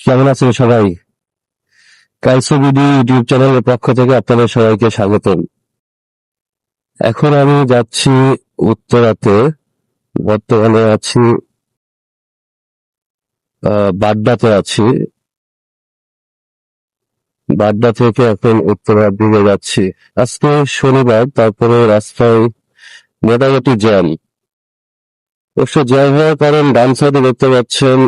কেমন আছেন সবাই? কাইসো বিডি ইউটিউব চ্যানেলের পক্ষ থেকে আপনাদের সবাইকে স্বাগতম। এখন আমি যাচ্ছি উত্তরাতে। বর্তমানে আছি বাড্ডাতে আছি। বাড্ডা থেকে এখন উত্তরার দিকে যাচ্ছি। আজকে শনিবার, তারপরে রাস্তায় মোটামুটি জ্যাম। অবশ্য জ্যাম হওয়ার কারণ ডান সাইডে দেখতে পাচ্ছেন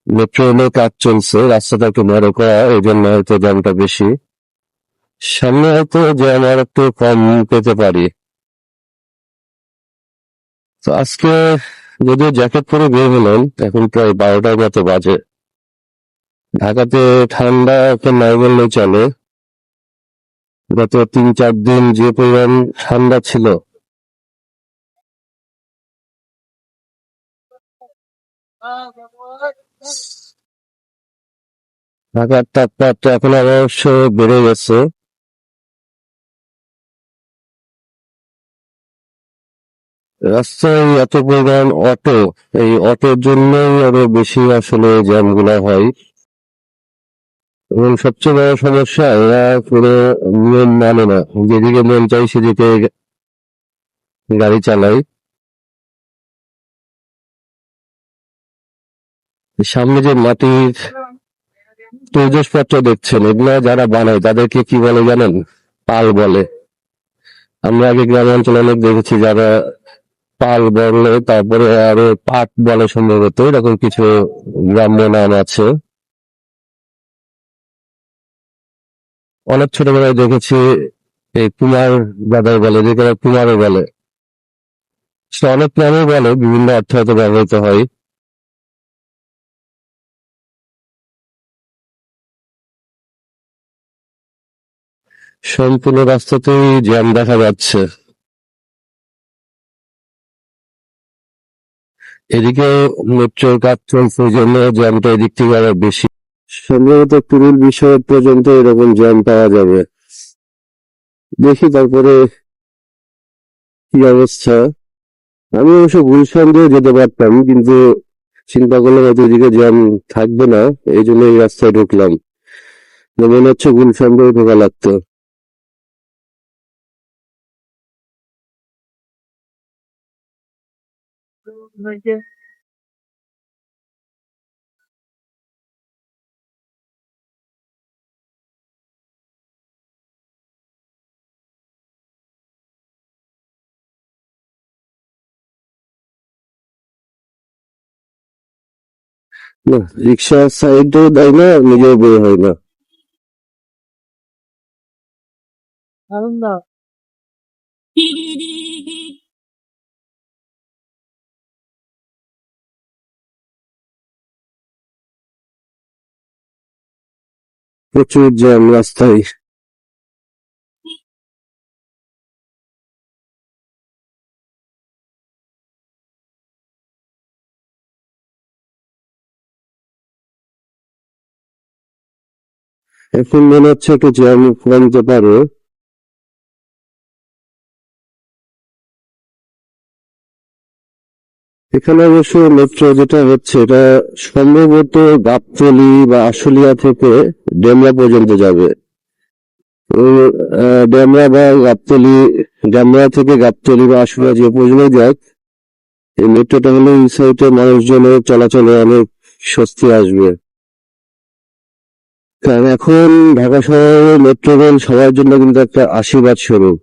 মেট্রো রেলের কাজ চলছে, রাস্তাটা একটু ন্যারো করা, এই জন্য হয়তো জ্যামটা বেশি। সামনে হয়তো জ্যাম আর একটু কম পেতে পারি। তো আজকে যদিও জ্যাকেট পরে বের হলাম, এখন প্রায় 12টার মতো বাজে। ঢাকাতে ঠান্ডা এখন নাই বললেই চলে। গত 3-4 দিন যে পরিমাণ ঠান্ডা ছিল, ঢাকার তাপমাত্রা এখন অবশ্য বেড়ে গেছে। রাস্তায় এত পরিমাণ অটো, এই অটোর জন্যই আরো বেশি আসলে জ্যাম গুলা হয়। এবং সবচেয়ে বড় সমস্যা, এরা কোনো নিয়ম মানে না, যেদিকে মন চাই সেদিকে গাড়ি চালায়। সামনে যে মাটির তৈজসপত্র দেখছেন, এগুলা যারা বানায় তাদেরকে কি বলে জানেন? পাল বলে। আমরা আগে গ্রাম অঞ্চলে অনেক দেখেছি যারা পাল বলে, তারপরে আরো পাট বলে সম্ভবত, এরকম কিছু গ্রাম্য নাম আছে। অনেক ছোটবেলায় দেখেছি এই কুমার গাদার বলে, যে কোনো কুমারও বলে। সে অনেক নামই বলে, বিভিন্ন অর্থে হয়তো ব্যবহৃত হয়। সম্পূর্ণ রাস্তাতেই জ্যাম দেখা যাচ্ছে। এদিকে মেট্রোর কাজ চলছে, এই জন্য জ্যামটা এদিক থেকে আরো বেশি। সম্ভবত কুড়িল বিষয় পর্যন্ত এরকম জ্যাম পাওয়া যাবে। দেখি তারপরে কি অবস্থা। আমি অবশ্য গুলশান দিয়ে যেতে পারতাম, কিন্তু চিন্তা করলাম হয়তো এদিকে জ্যাম থাকবে না, এই জন্য এই রাস্তায় ঢুকলাম। মনে হচ্ছে গুলশান দিয়ে ঢোকা লাগতো। না, রিক্সা সাইডও দেয় না, নিজেও বের হয় না। প্রচুর জ্যাম রাস্তায়। এখন মনে হচ্ছে একটু জ্যাম কমতে পারে। এখানে অবশ্য মেট্রো যেটা হচ্ছে, এটা সম্ভবত গাবতলী বা আশুলিয়া থেকে ডেমরা পর্যন্ত যাবে। তো ডেমরা বা গাবতলী, ডেমরা থেকে গাবতলী বা আশুলিয়া যে পর্যন্ত যাক, এই মেট্রোটা হলে এই সাইডে মানুষজনের চলাচলে অনেক স্বস্তি আসবে। কারণ এখন ঢাকা শহরে মেট্রো রেল সবার জন্য কিন্তু একটা আশীর্বাদ স্বরূপ।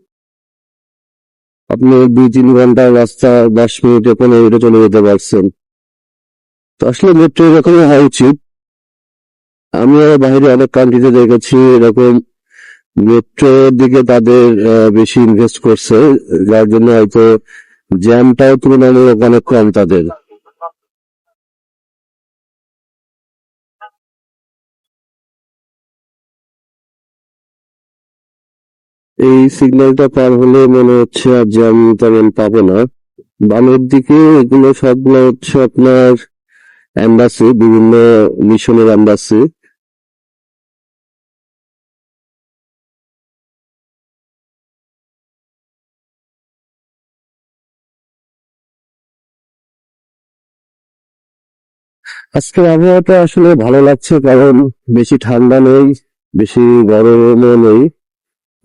আপনি 2-3 ঘন্টার রাস্তা 10 মিনিটে 15 মিনিটে চলে যেতে পারছেন। তো আসলে মেট্রো এরকমই হওয়া উচিত। আমি বাইরে অনেক কান্ট্রিতে দেখেছি এরকম মেট্রোর দিকে তাদের বেশি ইনভেস্ট করছে, যার জন্য হয়তো জ্যামটাও তুলনামূলক অনেক কম তাদের। এই সিগন্যালটা পার হলে মনে হচ্ছে আর জ্যাম তেমন পাবো না। বামের দিকে এগুলো সবগুলো হচ্ছে আপনার এম্বাসি, বিভিন্ন মিশনের এম্বাসি। আজকের আবহাওয়াটা আসলে ভালো লাগছে, কারণ বেশি ঠান্ডা নেই, বেশি গরমও নেই,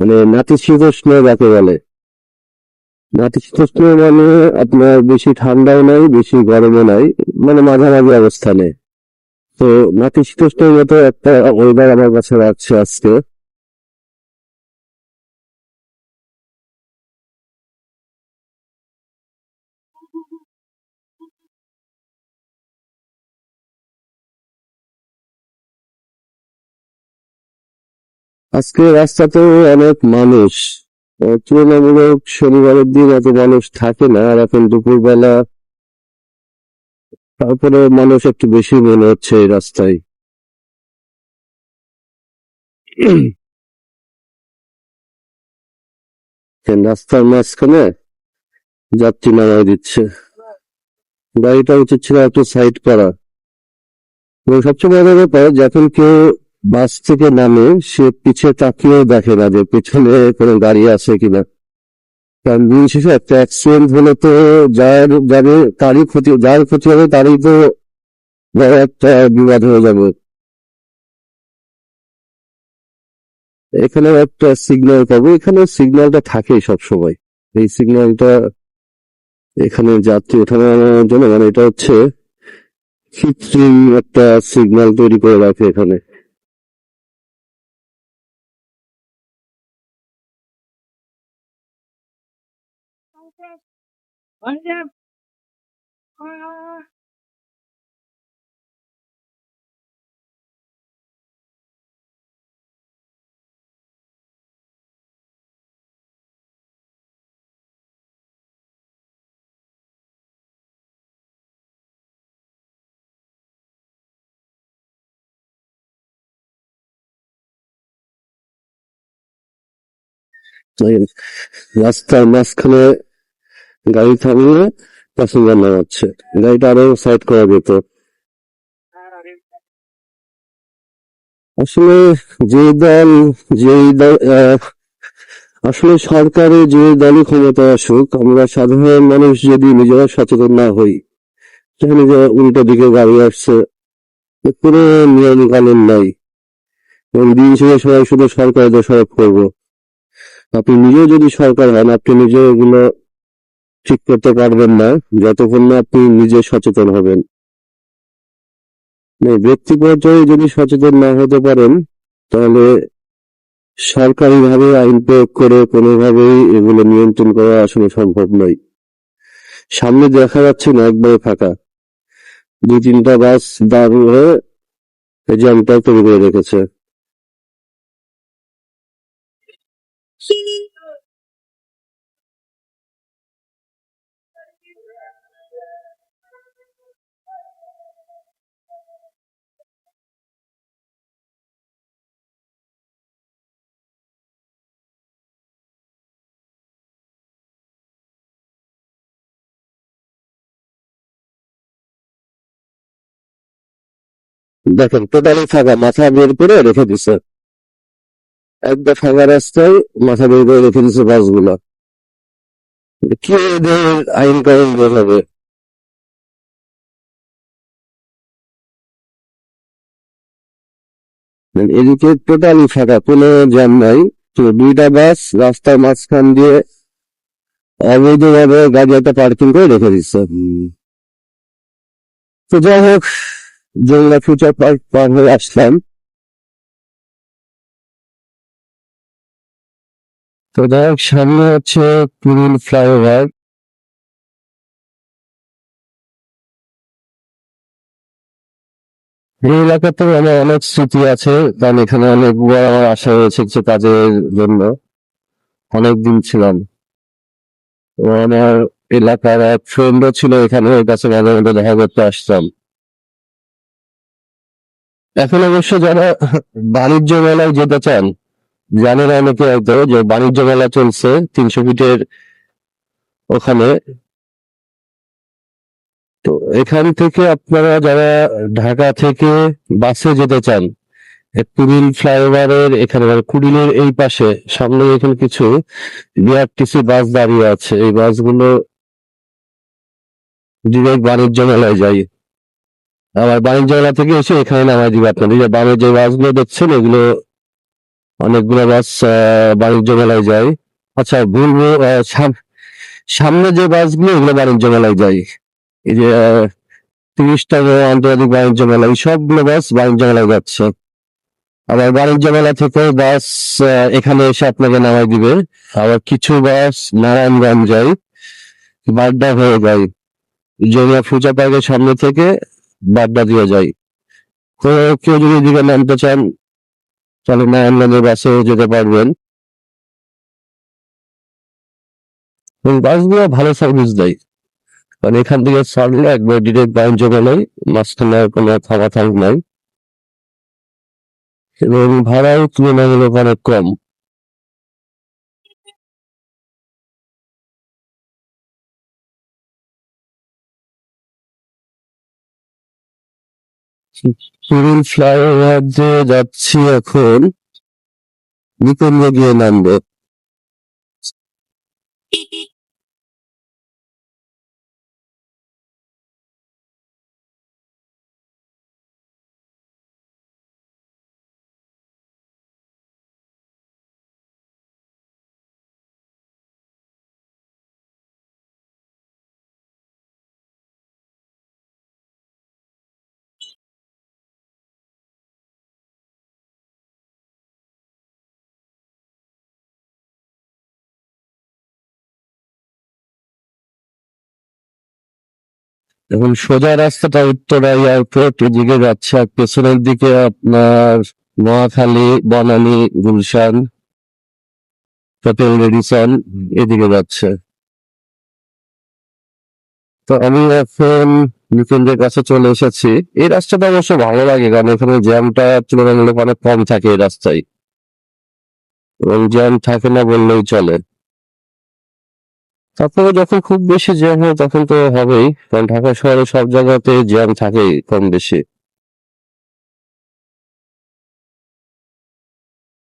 মানে নাতিশীতোষ্ণ যাকে বলে। নাতিশীতোষ্ণ মানে আপনার বেশি ঠান্ডাও নাই, বেশি গরমও নাই, মানে মাঝামাঝি অবস্থানে। তো নাতিশীতোষ্ণের মতো একটা ওয়েদার আমার কাছে লাগছে আজকে। আজকে রাস্তাতেও অনেক মানুষ। তুলনামূলক শনিবারের দিন এত মানুষ থাকে না, আর এখন দুপুরবেলা তারপরে মানুষ একটু বেশি মনে হচ্ছে এই রাস্তায়। রাস্তার মাঝখানে যাত্রী নামায় দিচ্ছে, গাড়িটা উচিত ছিল একটু সাইড করা। এবং সবচেয়ে বড় ব্যাপার, যখন কেউ বাস থেকে নামে সে পিছে তাকিয়েও দেখে না যে পেছনে কোনো গাড়ি আছে কিনা। কারণ দিন শেষে একটা অ্যাক্সিডেন্ট হলে তো যার ক্ষতি হবে তারই তো বড় একটা বিবাদ হয়ে যাবে। এখানে একটা সিগন্যাল পাবো, এখানে সিগন্যালটা থাকেই সব সময়। এই সিগন্যালটা এখানে যাত্রী ওঠানোর জন্য, মানে এটা হচ্ছে কৃত্রিম একটা সিগন্যাল তৈরি করে রাখে এখানে। তো এই রাস্তার মাঝখানে গাড়ি থামিয়ে প্যাসেঞ্জার নামাচ্ছে, গাড়িটা আরো সাইড করা যেত। আসলে যে দল যেই দল আসলে সরকারে যে দলই ক্ষমতায় আসুক, আমরা সাধারণ মানুষ যদি নিজেরা সচেতন না হই, সেখানে যে উল্টো দিকে গাড়ি আসছে, এর কোনো নিয়ম কানুন নাই, এবং দিন শেষে সবাই শুধু সরকারের দোষারোপ করবো। আপনি নিজেও যদি সরকার হন, আপনি নিজে এগুলো ঠিক করতে পারবেন না যতক্ষণ না আপনি নিজে সচেতন হবেন। মানে ব্যক্তি পর্যায়ে যদি সচেতন না হতে পারেন, তাহলে সরকারিভাবে আইন প্রয়োগ করে কোনোভাবেই এগুলো নিয়ন্ত্রণ করা আসলে সম্ভব নয়। সামনে দেখা যাচ্ছে না, একবারে ফাঁকা, দুই তিনটা বাস দাঁড় হয়ে এই জ্যামটা তৈরি করে রেখেছে। দেখেন টোটালি ফাঁকা, মাথা বের করে রেখে দিছে, একদম ফাঁকা রাস্তায় মাথা বের করে রেখে দিছে বাসগুলা। কি এদের আইন কানুন বের হবে? মানে এদিকে টোটালি ফাঁকা, কোনো জ্যাম নাই। তো দুইটা বাস রাস্তার মাঝখান দিয়ে অবৈধভাবে গাড়ি একটা পার্কিং করে রেখে দিচ্ছে। তো যাই হোক, যমুনা ফিউচার পার্ক পার হয়ে আসলাম। তো যাই হোক, সামনে হচ্ছে কুড়িল ফ্লাইওভার। এই এলাকাতে আমার অনেক স্মৃতি আছে, কারণ এখানে অনেকবার আমার আসা হয়েছে কিছু কাজের জন্য, অনেকদিন ছিলাম। তো আমার এলাকার এক ফ্রেন্ডও ছিল এখানে, ওর কাছে মাঝে মধ্যে দেখা করতে আসতাম। এখন অবশ্য যারা বাণিজ্য মেলায় যেতে চান, জানেন অনেকে হয়তো যে বাণিজ্য মেলা চলছে 300 ফিটের ওখানে। তো এখান থেকে আপনারা যারা ঢাকা থেকে বাসে যেতে চান, কুড়িল ফ্লাইওভারের এখানে মানে কুড়িলের এই পাশে সামনে এখানে কিছু বিআরটিসি বাস দাঁড়িয়ে আছে, এই বাসগুলো ডিরেক্ট বাণিজ্য মেলায় যায়। আবার বাণিজ্য মেলা থেকে এসে এখানে নামাই দিবে আপনাদের। যে বামে যে বাসগুলো দেখছেন এগুলো অনেকগুলো বাস বাণিজ্য মেলায় যায়। আচ্ছা বলবো সামনে যে বাসগুলো এগুলো বাণিজ্য মেলায় যায়। এই যে 30টা আন্তর্জাতিক বাণিজ্য মেলা এই সবগুলো বাস বাণিজ্য মেলায় যাচ্ছে। আবার বাণিজ্য মেলা থেকে বাস এখানে এসে আপনাকে নামাই দিবে। আবার কিছু বাস নারায়ণগঞ্জ যায়, বাড্ডা হয়ে যায়, জমিয়া ফিউচার পার্কের সামনে থেকে বাড্ডা দিয়ে যায়। তো কেউ যদি এদিকে নামতে চান তাহলে নারায়ণগঞ্জের বাসে যেতে পারবেন। এবং বাসগুলো ভালো সার্ভিস দেয়, কারণ এখান থেকে ছাড়লে একবার ডিরেক্ট বাণিজ্য মেলায়, মাঝখানে আর কোনো থামাথাম নাই, এবং ভাড়াও তুলনামূলক অনেক কম। পুরুল ফ্লাইওভার দিয়ে যাচ্ছি এখন, নিকুঞ্জ গিয়ে নামবো। এখন সোজা রাস্তাটা উত্তরা এয়ারপোর্ট এদিকে যাচ্ছে, আর পেছনের দিকে আপনার নোয়াখালী, বনানী, গুলশান, হোটেল রেডিসন এদিকে যাচ্ছে। তো আমি এখন নিকুঞ্জের কাছে চলে এসেছি। এই রাস্তাটা অবশ্য ভালো লাগে, কারণ এখানে জ্যামটা তুলনামূলক অনেক কম থাকে এই রাস্তায়, এবং জ্যাম থাকে না বললেই চলে। তারপরে যখন খুব বেশি জ্যাম হয় তখন তো হবেই, কারণ ঢাকা শহরে সব জায়গাতে জ্যাম থাকেই কম বেশি।